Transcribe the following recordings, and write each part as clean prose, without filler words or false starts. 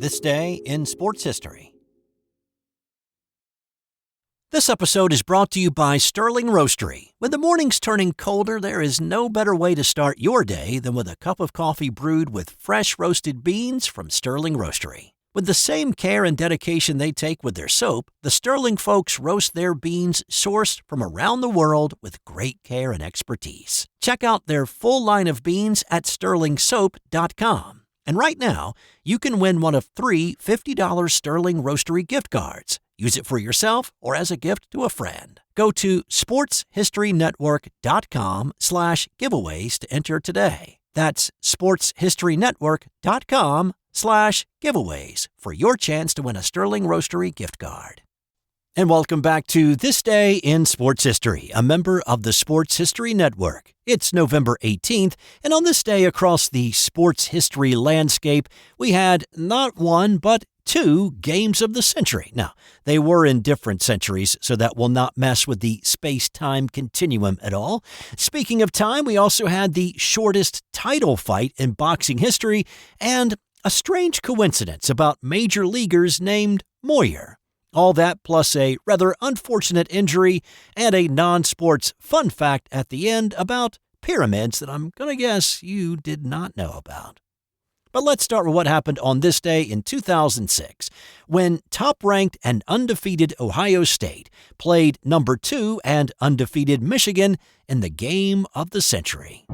This Day in Sports History. This episode is brought to you by Sterling Roastery. When the morning's turning colder, there is no better way to start your day than with a cup of coffee brewed with fresh roasted beans from Sterling Roastery. With the same care and dedication they take with their soap, the Sterling folks roast their beans sourced from around the world with great care and expertise. Check out their full line of beans at sterlingsoap.com. And right now, you can win one of 3 $50 Sterling Roastery gift cards. Use it for yourself or as a gift to a friend. Go to sportshistorynetwork.com/giveaways to enter today. That's sportshistorynetwork.com/giveaways for your chance to win a Sterling Roastery gift card. And welcome back to This Day in Sports History, a member of the Sports History Network. It's November 18th, and on this day across the sports history landscape, we had not one, but 2 games of the century. Now, they were in different centuries, so that will not mess with the space-time continuum at all. Speaking of time, we also had the shortest title fight in boxing history, and a strange coincidence about major leaguers named Moyer. All that plus a rather unfortunate injury and a non-sports fun fact at the end about pyramids that I'm going to guess you did not know about. But let's start with what happened on this day in 2006, when top-ranked and undefeated Ohio State played number 2 and undefeated Michigan in the game of the century.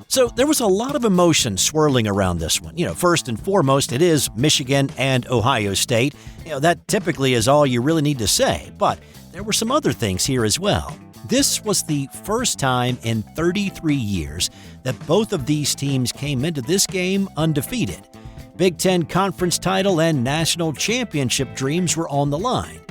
So there was a lot of emotion swirling around this one. First and foremost, it is Michigan and Ohio State. That typically is all you really need to say, but there were some other things here as well. This was the first time in 33 years that both of these teams came into this game undefeated. Big Ten Conference title and national championship dreams were on the line.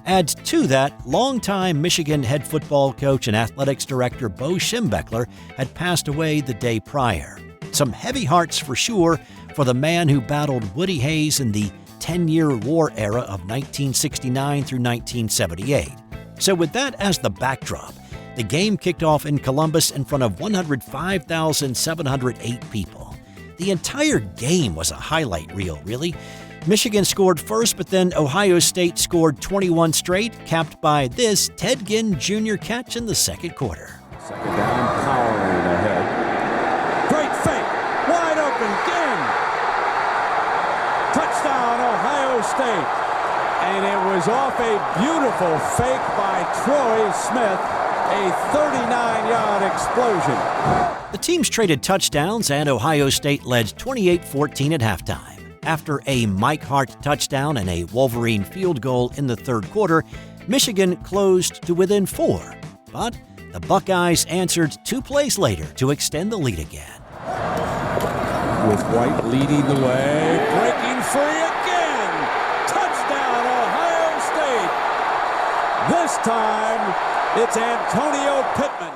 Add to that, longtime Michigan head football coach and athletics director Bo Schembechler had passed away the day prior. Some heavy hearts for sure for the man who battled Woody Hayes in the 10-year war era of 1969 through 1978. So with that as the backdrop, the game kicked off in Columbus in front of 105,708 people. The entire game was a highlight reel, really. Michigan scored first, but then Ohio State scored 21 straight, capped by this Ted Ginn Jr. catch in the second quarter. Second down, powering ahead. Great fake, wide open, Ginn. Touchdown, Ohio State. And it was off a beautiful fake by Troy Smith, a 39-yard explosion. The teams traded touchdowns, and Ohio State led 28-14 at halftime. After a Mike Hart touchdown and a Wolverine field goal in the third quarter, Michigan closed to within 4. But the Buckeyes answered 2 plays later to extend the lead again. With White leading the way, breaking free again. Touchdown, Ohio State. This time, it's Antonio Pittman.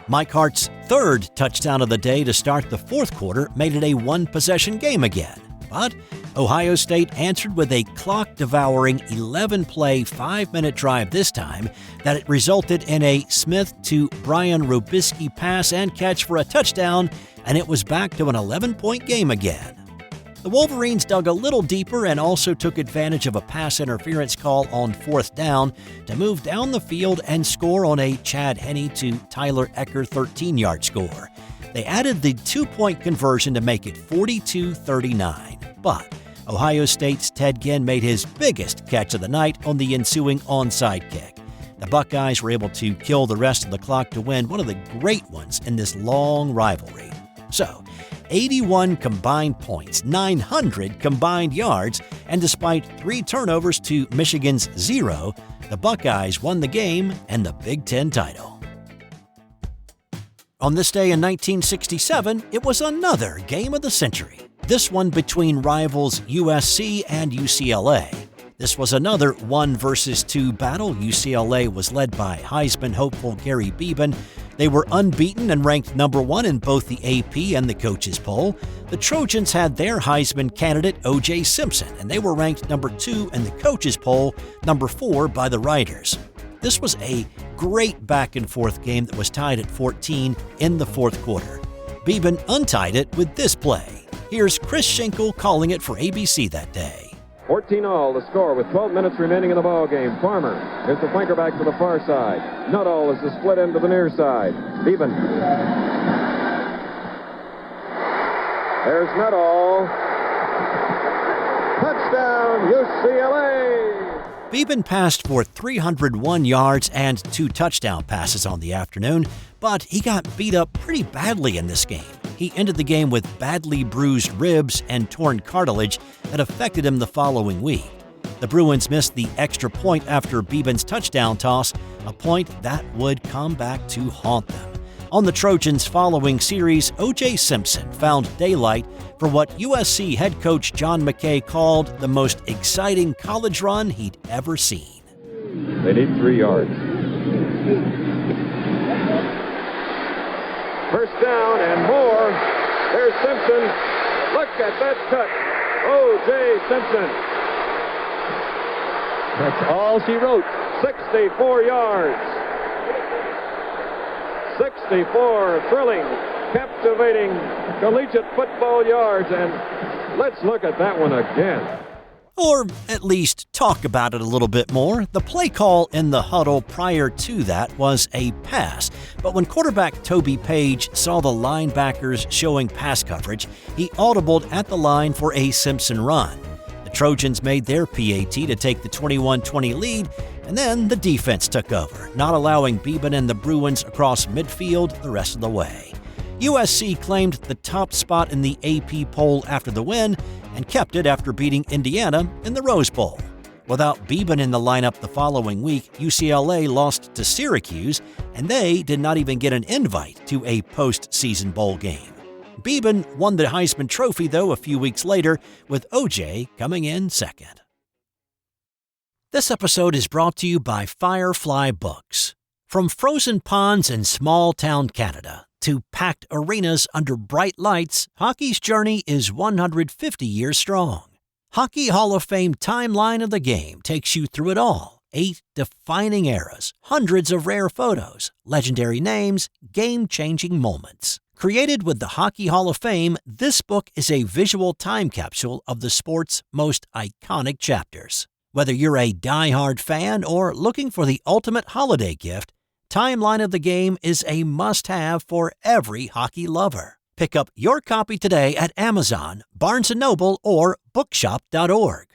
Mike Hart's third touchdown of the day to start the fourth quarter made it a 1-possession game again. But Ohio State answered with a clock-devouring 11-play, 5-minute drive this time that it resulted in a Smith to Brian Robisky pass and catch for a touchdown, and it was back to an 11-point game again. The Wolverines dug a little deeper and also took advantage of a pass interference call on 4th down to move down the field and score on a Chad Henne to Tyler Ecker 13-yard score. They added the 2-point conversion to make it 42-39. But Ohio State's Ted Ginn made his biggest catch of the night on the ensuing onside kick. The Buckeyes were able to kill the rest of the clock to win one of the great ones in this long rivalry. So, 81 combined points, 900 combined yards, and despite 3 turnovers to Michigan's 0, the Buckeyes won the game and the Big Ten title. On this day in 1967, it was another game of the century. This one between rivals USC and UCLA. This was another 1 versus 2 battle. UCLA was led by Heisman hopeful Gary Beban. They were unbeaten and ranked number 1 in both the AP and the coaches poll. The Trojans had their Heisman candidate OJ Simpson, and they were ranked number 2 in the coaches poll, number 4 by the writers. This was a great back-and-forth game that was tied at 14 in the fourth quarter. Beeben untied it with this play. Here's Chris Schenkel calling it for ABC that day. 14-all the score with 12 minutes remaining in the ball game. Farmer is the flanker back to the far side. Nuttall is the split end to the near side. Beeben. There's Nuttall. Touchdown, UCLA! Beeben passed for 301 yards and 2 touchdown passes on the afternoon, but he got beat up pretty badly in this game. He ended the game with badly bruised ribs and torn cartilage that affected him the following week. The Bruins missed the extra point after Beeben's touchdown toss, a point that would come back to haunt them. On the Trojans' following series, OJ Simpson found daylight for what USC head coach John McKay called the most exciting college run he'd ever seen. They need 3 yards. First down and more. There's Simpson. Look at that touch. O.J. Simpson. That's all she wrote. 64 yards. 64 thrilling, captivating collegiate football yards. And let's look at that one again. Or at least talk about it a little bit more. The play call in the huddle prior to that was a pass, but when quarterback Toby Page saw the linebackers showing pass coverage, he audibled at the line for a Simpson run. The Trojans made their PAT to take the 21-20 lead, and then the defense took over, not allowing Beeben and the Bruins across midfield the rest of the way. USC claimed the top spot in the AP poll after the win and kept it after beating Indiana in the Rose Bowl. Without Beeben in the lineup the following week, UCLA lost to Syracuse, and they did not even get an invite to a postseason bowl game. Beeben won the Heisman Trophy, though, a few weeks later, with OJ coming in second. This episode is brought to you by Firefly Books. From frozen ponds in small-town Canada to packed arenas under bright lights, hockey's journey is 150 years strong. Hockey Hall of Fame Timeline of the Game takes you through it all. 8 defining eras, hundreds of rare photos, legendary names, game-changing moments. Created with the Hockey Hall of Fame, this book is a visual time capsule of the sport's most iconic chapters. Whether you're a die-hard fan or looking for the ultimate holiday gift, Timeline of the Game is a must-have for every hockey lover. Pick up your copy today at Amazon, Barnes & Noble, or bookshop.org.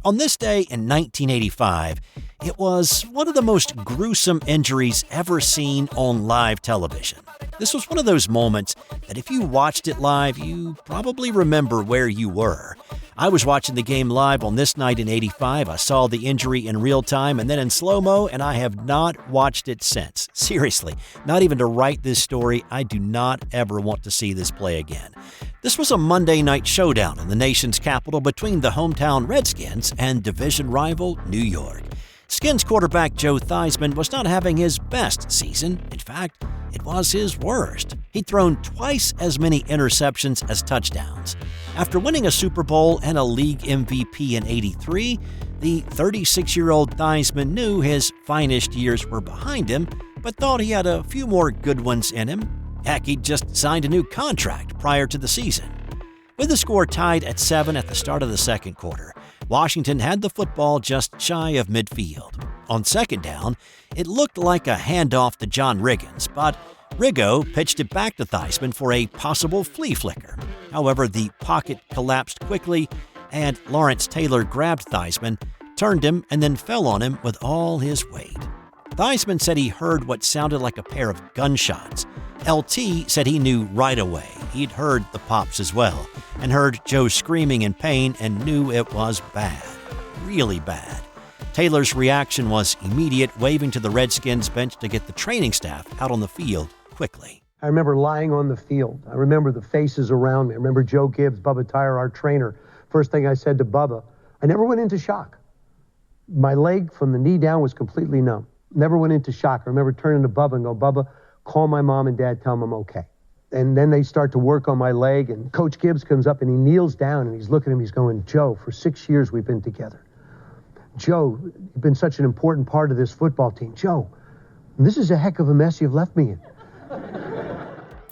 On this day in 1985, it was one of the most gruesome injuries ever seen on live television. This was one of those moments that if you watched it live, you probably remember where you were. I was watching the game live on this night in '85. I saw the injury in real time and then in slow-mo, and I have not watched it since. Seriously, not even to write this story, I do not ever want to see this play again. This was a Monday night showdown in the nation's capital between the hometown Redskins and division rival New York. Skins quarterback Joe Theisman was not having his best season. In fact, it was his worst. He'd thrown twice as many interceptions as touchdowns. After winning a Super Bowl and a league MVP in '83, the 36-year-old Theisman knew his finest years were behind him, but thought he had a few more good ones in him. Heck, he'd just signed a new contract prior to the season. With the score tied at 7 at the start of the second quarter, Washington had the football just shy of midfield. On second down, it looked like a handoff to John Riggins, but Riggo pitched it back to Theisman for a possible flea flicker. However, the pocket collapsed quickly, and Lawrence Taylor grabbed Theisman, turned him, and then fell on him with all his weight. Theisman said he heard what sounded like a pair of gunshots. LT said he knew right away. He'd heard the pops as well, and heard Joe screaming in pain and knew it was bad. Really bad. Taylor's reaction was immediate, waving to the Redskins bench to get the training staff out on the field quickly. I remember lying on the field. I remember the faces around me. I remember Joe Gibbs, Bubba Tyre, our trainer. First thing I said to Bubba, I never went into shock. My leg from the knee down was completely numb. Never went into shock. I remember turning to Bubba and go, Bubba, call my mom and dad, tell them I'm okay. And then they start to work on my leg, and Coach Gibbs comes up and he kneels down and he's looking at him. He's going, Joe, for 6 years we've been together. Joe, you've been such an important part of this football team. Joe, this is a heck of a mess you've left me in.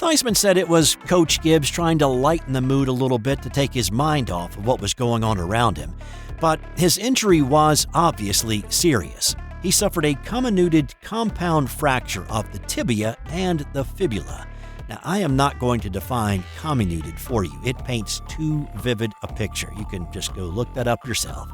Theisman said it was Coach Gibbs trying to lighten the mood a little bit to take his mind off of what was going on around him. But his injury was obviously serious. He suffered a comminuted compound fracture of the tibia and the fibula. Now, I am not going to define comminuted for you. It paints too vivid a picture. You can just go look that up yourself.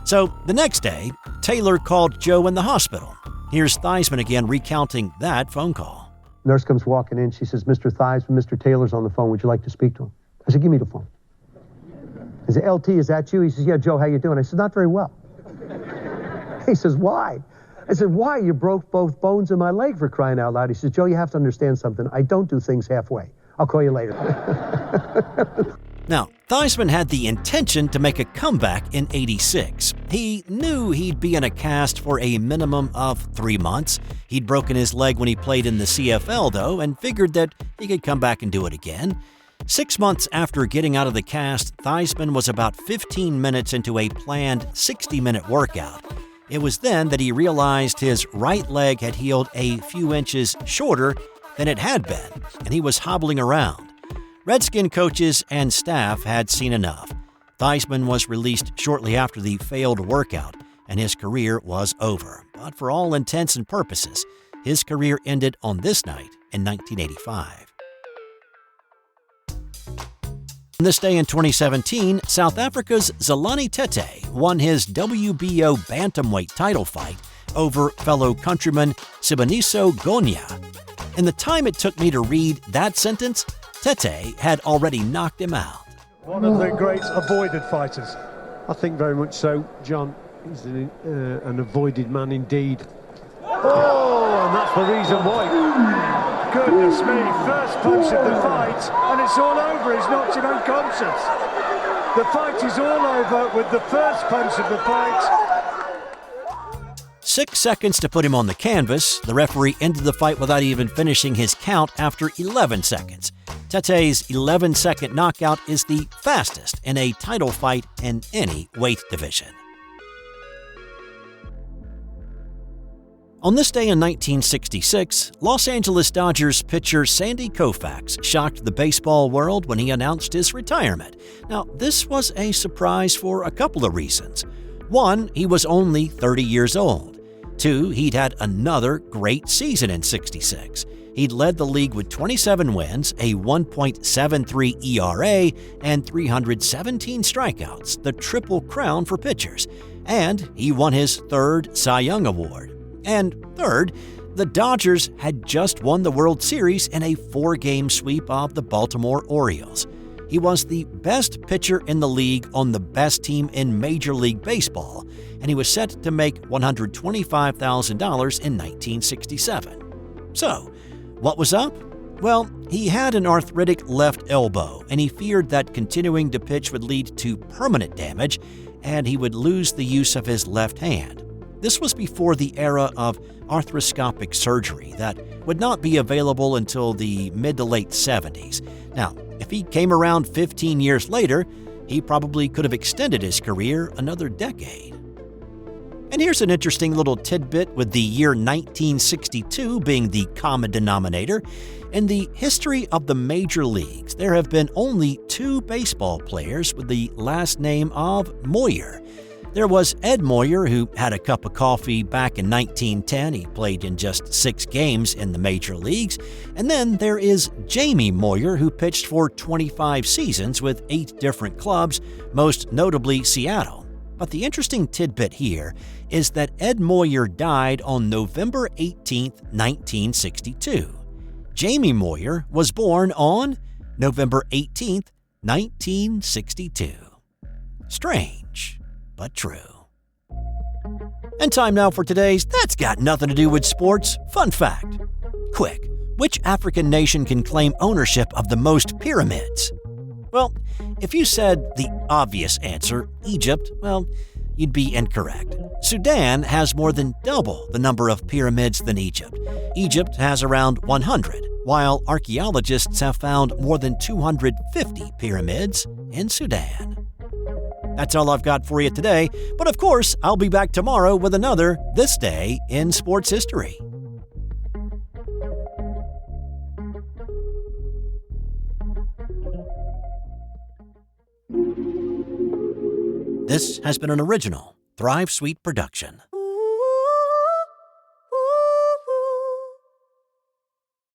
So the next day, Taylor called Joe in the hospital. Here's Theisman again recounting that phone call. Nurse comes walking in. She says, Mr. Theisman, Mr. Taylor's on the phone. Would you like to speak to him? I said, give me the phone. I said, LT, is that you? He says, yeah, Joe, how you doing? I said, not very well. He says, why? I said, why? You broke both bones in my leg, for crying out loud. He says, Joe, you have to understand something. I don't do things halfway. I'll call you later. Now, Theisman had the intention to make a comeback in '86. He knew he'd be in a cast for a minimum of 3 months. He'd broken his leg when he played in the CFL, though, and figured that he could come back and do it again. 6 months after getting out of the cast, Theisman was about 15 minutes into a planned 60-minute workout. It was then that he realized his right leg had healed a few inches shorter than it had been, and he was hobbling around. Redskin coaches and staff had seen enough. Theisman was released shortly after the failed workout, and his career was over. But for all intents and purposes, his career ended on this night in 1985. On this day in 2017, South Africa's Zolani Tete won his WBO bantamweight title fight over fellow countryman Siboniso Gonya. In the time it took me to read that sentence, Tete had already knocked him out. One of the great avoided fighters. I think very much so, John. He's an avoided man indeed. Oh, and that's the reason why. Goodness me, first punch of the fight, and it's all over. He's knocked him unconscious. The fight is all over with the first punch of the fight. 6 seconds to put him on the canvas. The referee ended the fight without even finishing his count after 11 seconds. Tete's 11-second knockout is the fastest in a title fight in any weight division. On this day in 1966, Los Angeles Dodgers pitcher Sandy Koufax shocked the baseball world when he announced his retirement. Now, this was a surprise for a couple of reasons. One, he was only 30 years old. Two, he'd had another great season in '66. He'd led the league with 27 wins, a 1.73 ERA, and 317 strikeouts, the triple crown for pitchers. And he won his third Cy Young Award. And third, the Dodgers had just won the World Series in a 4-game sweep of the Baltimore Orioles. He was the best pitcher in the league on the best team in Major League Baseball, and he was set to make $125,000 in 1967. So, what was up? Well, he had an arthritic left elbow, and he feared that continuing to pitch would lead to permanent damage, and he would lose the use of his left hand. This was before the era of arthroscopic surgery that would not be available until the mid to late 70s. Now, if he came around 15 years later, he probably could have extended his career another decade. And here's an interesting little tidbit with the year 1962 being the common denominator. In the history of the major leagues, there have been only 2 baseball players with the last name of Moyer. There was Ed Moyer, who had a cup of coffee back in 1910. He played in just 6 games in the major leagues. And then there is Jamie Moyer, who pitched for 25 seasons with 8 different clubs, most notably Seattle. But the interesting tidbit here is that Ed Moyer died on November 18, 1962. Jamie Moyer was born on November 18, 1962. Strange, but true. And time now for today's That's Got Nothing to Do with Sports fun fact. Quick, which African nation can claim ownership of the most pyramids? Well, if you said the obvious answer, Egypt, well, you'd be incorrect. Sudan has more than double the number of pyramids than Egypt. Egypt has around 100, while archaeologists have found more than 250 pyramids in Sudan. That's all I've got for you today, but of course, I'll be back tomorrow with another This Day in Sports History. This has been an original Thrive Suite production.